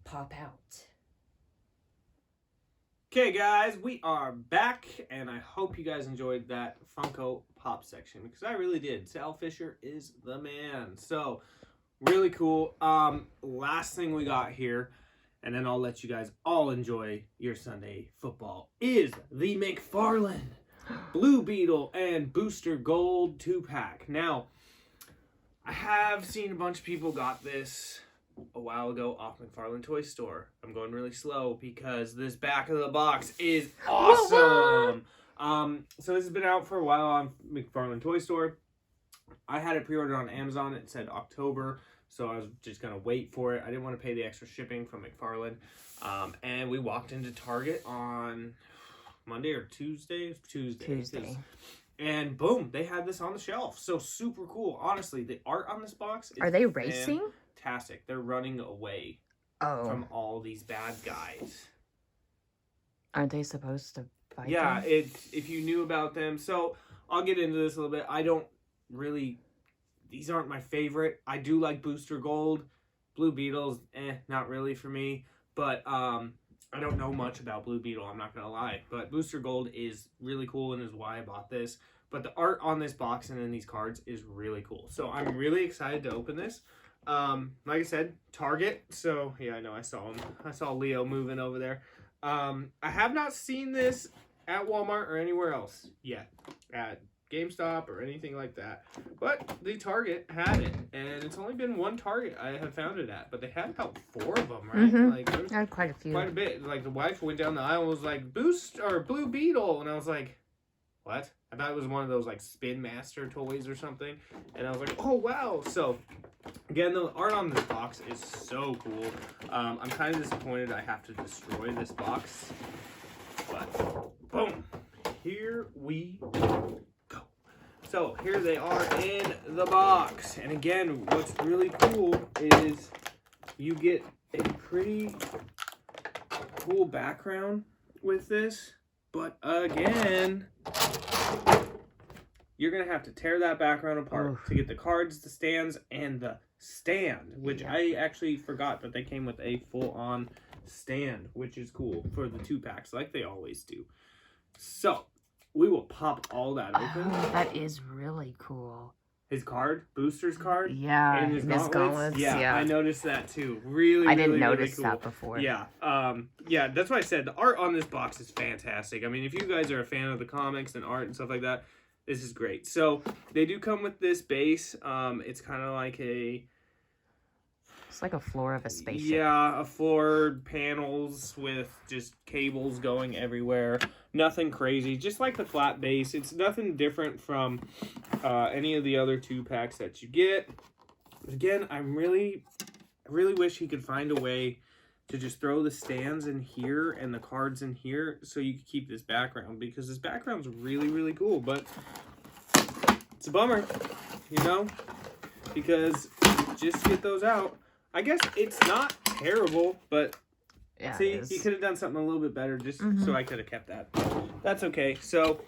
pop out. Okay, guys, we are back, and I hope you guys enjoyed that Funko Pop section, because I really did. Sal Fisher is the man. So, really cool. Last thing we got here, and then I'll let you guys all enjoy your Sunday football, is the McFarlane Blue Beetle and Booster Gold 2-pack. Now, I have seen a bunch of people got this a while ago off McFarlane Toy Store. I'm going really slow because this back of the box is awesome. So this has been out for a while on McFarlane Toy Store. I had it pre-ordered on Amazon. It said October, so I was just gonna wait for it. I didn't want to pay the extra shipping from McFarlane. And we walked into Target on Monday or Tuesday. Tuesday. And boom, they had this on the shelf. So super cool. Honestly, the art on this box is Are they racing? fantastic. They're running away Oh. from all these bad guys. Aren't they supposed to fight Yeah, them? if you knew about them. So I'll get into this a little bit. I don't really, these aren't my favorite. I do like Booster Gold. Blue Beetles, not really for me. But I don't know much about Blue Beetle, I'm not gonna lie, but Booster Gold is really cool and is why I bought this. But the art on this box and in these cards is really cool. So I'm really excited to open this. Like I said, Target. So yeah, I know I saw him. I saw Leo moving over there. I have not seen this at Walmart or anywhere else yet. At GameStop or anything like that. But the Target had it. And it's only been one Target I have found it at. But they had about 4 of them, right? Like there's I had quite a few. quite a bit. Like the wife went down the aisle and was like, Boost or Blue Beetle. And I was like, what? I thought it was one of those like Spin Master toys or something. And I was like, oh wow. So again, the art on this box is so cool. I'm kind of disappointed I have to destroy this box. But boom. Here we go. So here they are in the box. And again, what's really cool is you get a pretty cool background with this. But again, you're going to have to tear that background apart to get the cards, the stands, and the stand. Which I actually forgot that they came with a full-on stand, which is cool for the 2-packs like they always do. So, we will pop all that open. Oh, that is really cool. His card, Booster's card. Yeah, and his gauntlets. Yeah, I noticed that too. Really, I didn't really notice cool. that before. Yeah, yeah, that's why I said the art on this box is fantastic. I mean, if you guys are a fan of the comics and art and stuff like that, this is great. So they do come with this base. It's kind of like it's like a floor of a spaceship. Yeah, a floor, panels with just cables going everywhere. Nothing crazy, just like the flat base. It's nothing different from any of the other 2-packs that you get. Again, I really wish he could find a way to just throw the stands in here and the cards in here so you could keep this background, because this background's really, really cool. But it's a bummer, you know, because just get those out. I guess it's not terrible, but yeah, see, he could have done something a little bit better just so I could have kept that. That's okay. So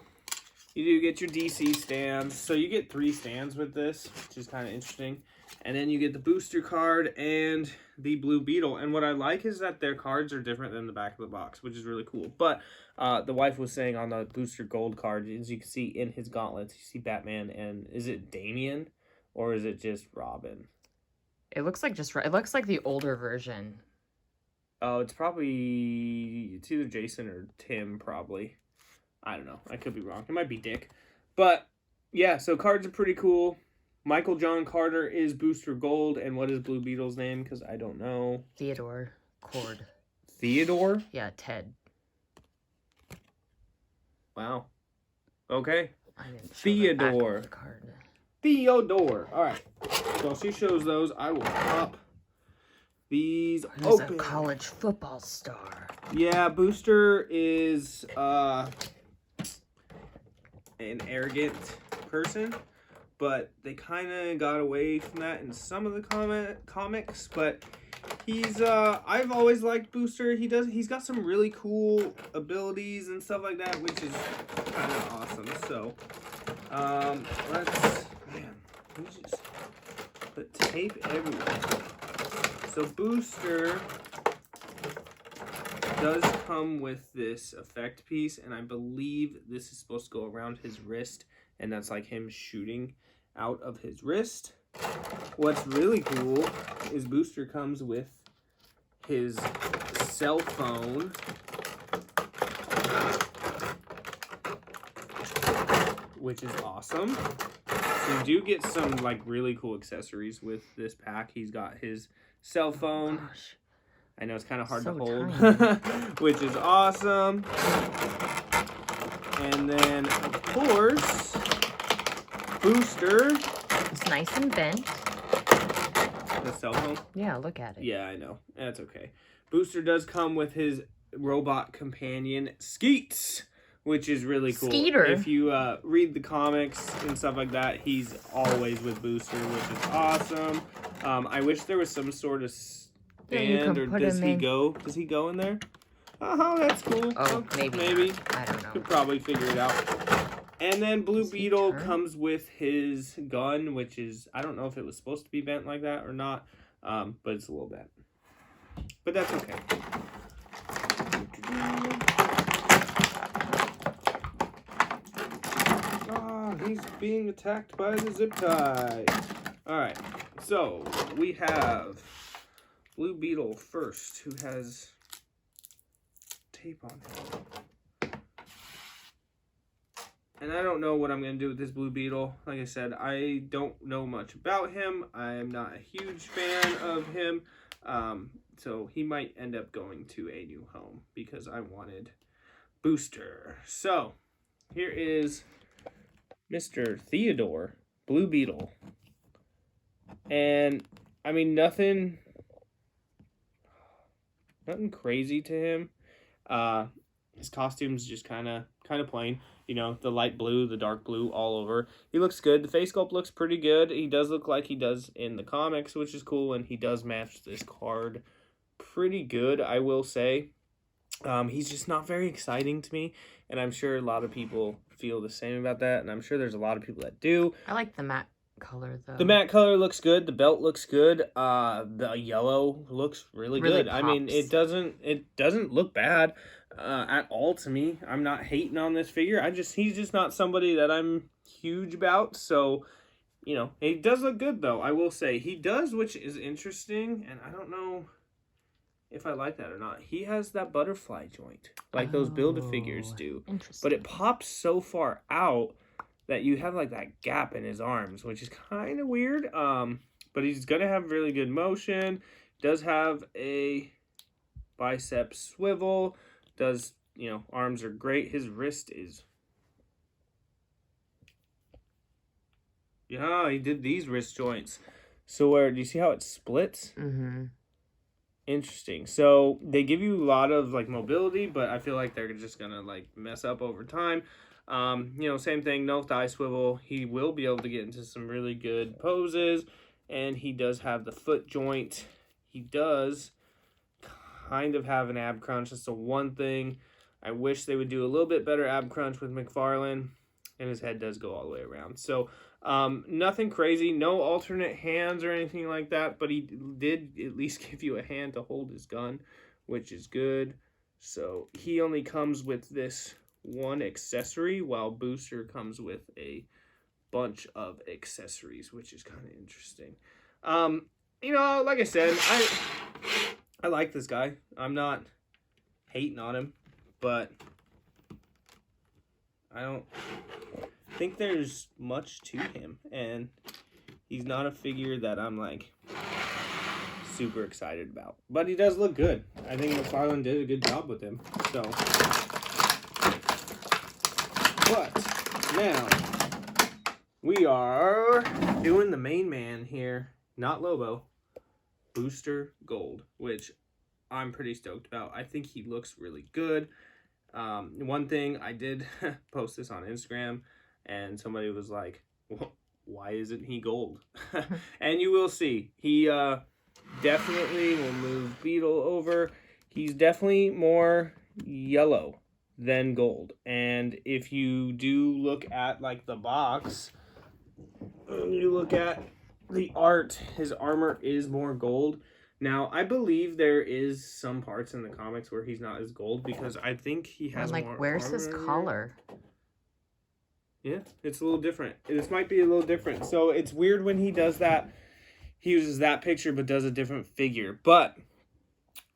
you do get your DC stands. So you get 3 stands with this, which is kind of interesting. And then you get the booster card and the Blue Beetle. And what I like is that their cards are different than the back of the box, which is really cool. But the wife was saying on the booster gold card, as you can see in his gauntlets, you see Batman and is it Damian or is it just Robin? It looks like it looks like the older version. Oh, it's either Jason or Tim, probably. I don't know. I could be wrong. It might be Dick. But, yeah, so cards are pretty cool. Michael John Carter is Booster Gold. And what is Blue Beetle's name? Because I don't know. Theodore Cord. Theodore? Yeah, Ted. Wow. Okay. I didn't show Theodore. the back of the card. Theodore. All right. So while she shows those, I will pop these He's open. a college football star. Yeah, Booster is an arrogant person, but they kind of got away from that in some of the comics. But he's I've always liked Booster. He's got some really cool abilities and stuff like that, which is kind of awesome. So we just put tape everywhere. So Booster does come with this effect piece, and I believe this is supposed to go around his wrist, and that's like him shooting out of his wrist. What's really cool is Booster comes with his cell phone, which is awesome. So you do get some like really cool accessories with this pack. He's got his cell phone. Oh, gosh. I know it's kind of hard So to hold, tiny. which is awesome. And then, of course, Booster. It's nice and bent. The cell phone? Yeah, look at it. Yeah, I know. That's okay. Booster does come with his robot companion, Skeets, which is really cool. Skeeter. If you read the comics and stuff like that, he's always with Booster, which is awesome. I wish there was some sort of stand, or does he go? Does he go in there? Oh, that's cool. Oh, maybe. Maybe. I don't know. Could probably figure it out. And then Blue Beetle turn? comes with his gun, which is, I don't know if it was supposed to be bent like that or not, but it's a little bent. But that's okay. He's being attacked by the zip tie. Alright, so we have Blue Beetle first, who has tape on him. And I don't know what I'm going to do with this Blue Beetle. Like I said, I don't know much about him. I am not a huge fan of him. So he might end up going to a new home because I wanted Booster. So here is Mr. Theodore, Blue Beetle. And I mean, nothing crazy to him. His costume's just kind of plain. You know, the light blue, the dark blue all over. He looks good. The face sculpt looks pretty good. He does look like he does in the comics, which is cool. And he does match this card pretty good, I will say. He's just not very exciting to me. And I'm sure a lot of people feel the same about that. And I'm sure there's a lot of people that do. I like the matte color, though. The matte color looks good. The belt looks good. The yellow looks really good. Pops. I mean, it doesn't look bad at all to me. I'm not hating on this figure. He's just not somebody that I'm huge about. So, you know, he does look good though. I will say he does, which is interesting, and I don't know if I like that or not. He has that butterfly joint like those Build-A-Figures do, Interesting. but it pops so far out that you have like that gap in his arms, which is kind of weird. But he's gonna have really good motion. Does have a bicep swivel. Does, you know, arms are great. His wrist is, yeah, he did these wrist joints. So where, do you see how it splits? Mm-hmm. Interesting. So they give you a lot of like mobility, but I feel like they're just gonna like mess up over time. You know, same thing, no thigh swivel. He will be able to get into some really good poses, and he does have the foot joint. He does kind of have an ab crunch. That's the one thing I wish they would do a little bit better ab crunch with McFarlane, and his head does go all the way around. So nothing crazy, no alternate hands or anything like that, but he did at least give you a hand to hold his gun, which is good. So he only comes with this one accessory, while Booster comes with a bunch of accessories, which is kind of interesting. You know, like I said, I like this guy. I'm not hating on him, but I don't think there's much to him, and he's not a figure that I'm like super excited about. But he does look good. I think McFarlane did a good job with him. So, but now we are doing the main man here, not Lobo. Booster Gold, which I'm pretty stoked about. I think he looks really good. One thing, I did post this on Instagram, and somebody was like, well, why isn't he gold? And you will see. He definitely will move Beetle over. He's definitely more yellow than gold. And if you do look at like the box, you look at the art, his armor is more gold. Now, I believe there is some parts in the comics where he's not as gold, because I think he has like, more where's armor. his collar? Yeah, it's a little different. This might be a little different. So it's weird when he does that. He uses that picture but does a different figure. But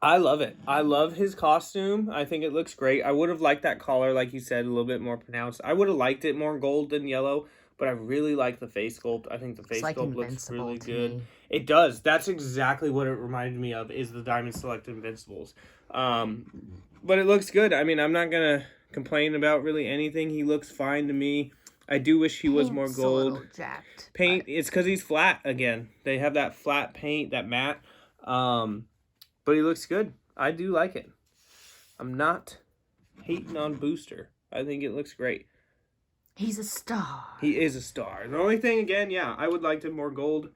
I love it. I love his costume. I think it looks great. I would have liked that collar, like you said, a little bit more pronounced. I would have liked it more gold than yellow. But I really like the face sculpt. I think the face sculpt looks really good. It does. That's exactly what it reminded me of, is the Diamond Select Invincibles. But it looks good. I mean, I'm not going to complain about really anything. He looks fine to me. I do wish he was more gold. A little jacked, paint, it's because he's flat again. They have that flat paint, that matte. But he looks good. I do like it. I'm not hating on Booster. I think it looks great. He's a star. He is a star. The only thing, again, yeah, I would like him more gold,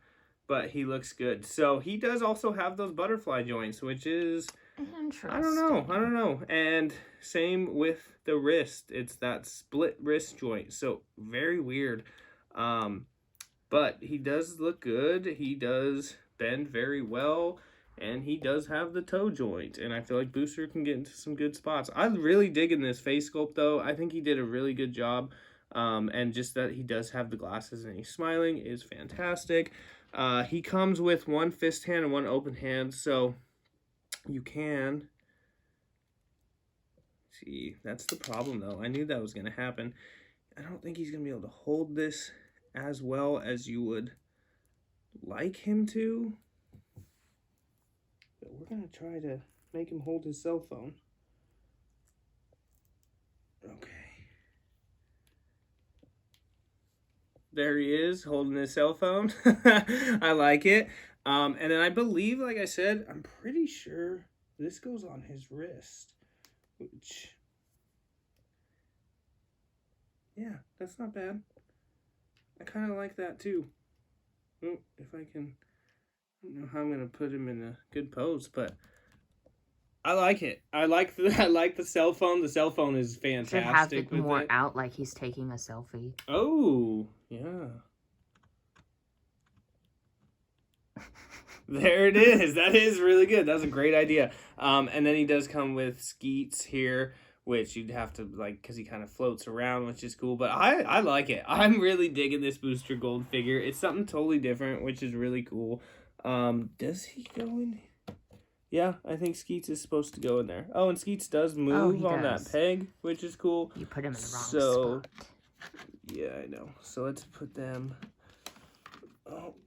but he looks good. So he does also have those butterfly joints, which is, interesting. I don't know. And same with the wrist. It's that split wrist joint. So very weird. But he does look good. He does bend very well. And he does have the toe joint. And I feel like Booster can get into some good spots. I'm really digging this face sculpt, though. I think he did a really good job. And just that he does have the glasses and he's smiling is fantastic. He comes with one fist hand and one open hand, so you can see. That's the problem, though. I knew that was going to happen. I don't think he's going to be able to hold this as well as you would like him to. But we're going to try to make him hold his cell phone. Okay. There he is, holding his cell phone. I like it. And then I believe, like I said, I'm pretty sure this goes on his wrist. Which, yeah, that's not bad. I kind of like that too. Oh, if I can, I don't know how I'm going to put him in a good pose, but I like it. I like the cell phone. The cell phone is fantastic. Should have it with more it. out like he's taking a selfie. Oh, yeah. There it is. That is really good. That's a great idea. And then he does come with skeets here, which you'd have to like, because he kind of floats around, which is cool. But I like it. I'm really digging this Booster Gold figure. It's something totally different, which is really cool. Does he go in? Yeah, I think Skeets is supposed to go in there. Oh, and Skeets does move on that peg, which is cool. You put him in the wrong spot. Yeah, I know. So let's put them.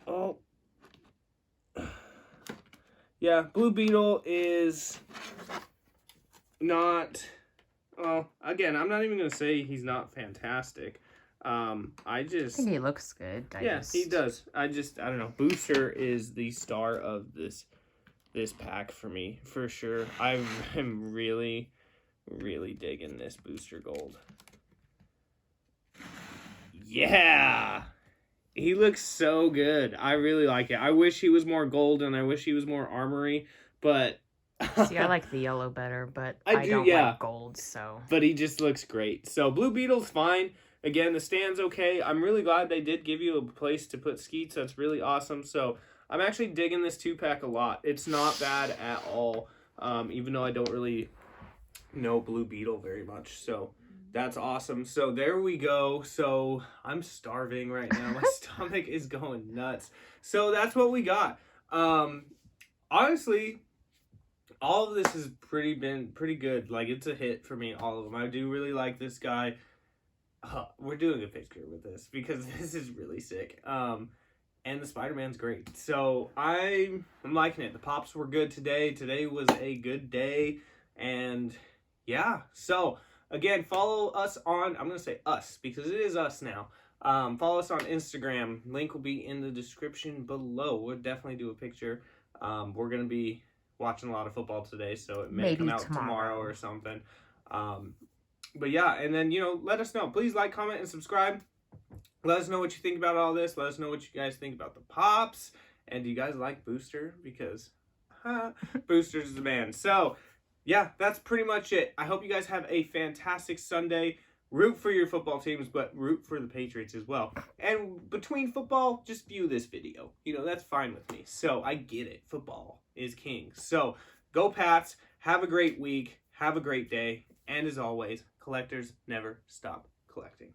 Oh. Yeah, Blue Beetle is not. Well, again, I'm not even gonna say he's not fantastic. I think he looks good. He does. I don't know. Booster is the star of this pack for me, for sure. I'm really, really digging this Booster Gold. Yeah! He looks so good. I really like it. I wish he was more gold and I wish he was more armory, but... See, I like the yellow better, but I don't like gold, so... But he just looks great. So Blue Beetle's fine. Again, the stand's okay. I'm really glad they did give you a place to put Skeets. That's really awesome. So I'm actually digging this 2-pack a lot. It's not bad at all, even though I don't really know Blue Beetle very much. So that's awesome. So there we go. So I'm starving right now. My stomach is going nuts. So that's what we got. Honestly, all of this has been pretty good. Like, it's a hit for me, all of them. I do really like this guy. We're doing a picture with this because this is really sick. And the Spider-Man's great. So I'm liking it. The Pops were good today. Today was a good day. And yeah, so again, follow us on, I'm going to say us because it is us now. Follow us on Instagram. Link will be in the description below. We'll definitely do a picture. We're going to be watching a lot of football today, so it may come out tomorrow or something. But yeah, and then, let us know. Please like, comment, and subscribe. Let us know what you think about all this. Let us know what you guys think about the Pops. And do you guys like Booster? Because Booster's the man. So, yeah, that's pretty much it. I hope you guys have a fantastic Sunday. Root for your football teams, but root for the Patriots as well. And between football, just view this video. That's fine with me. So, I get it. Football is king. So, go Pats. Have a great week. Have a great day. And as always, collectors never stop collecting.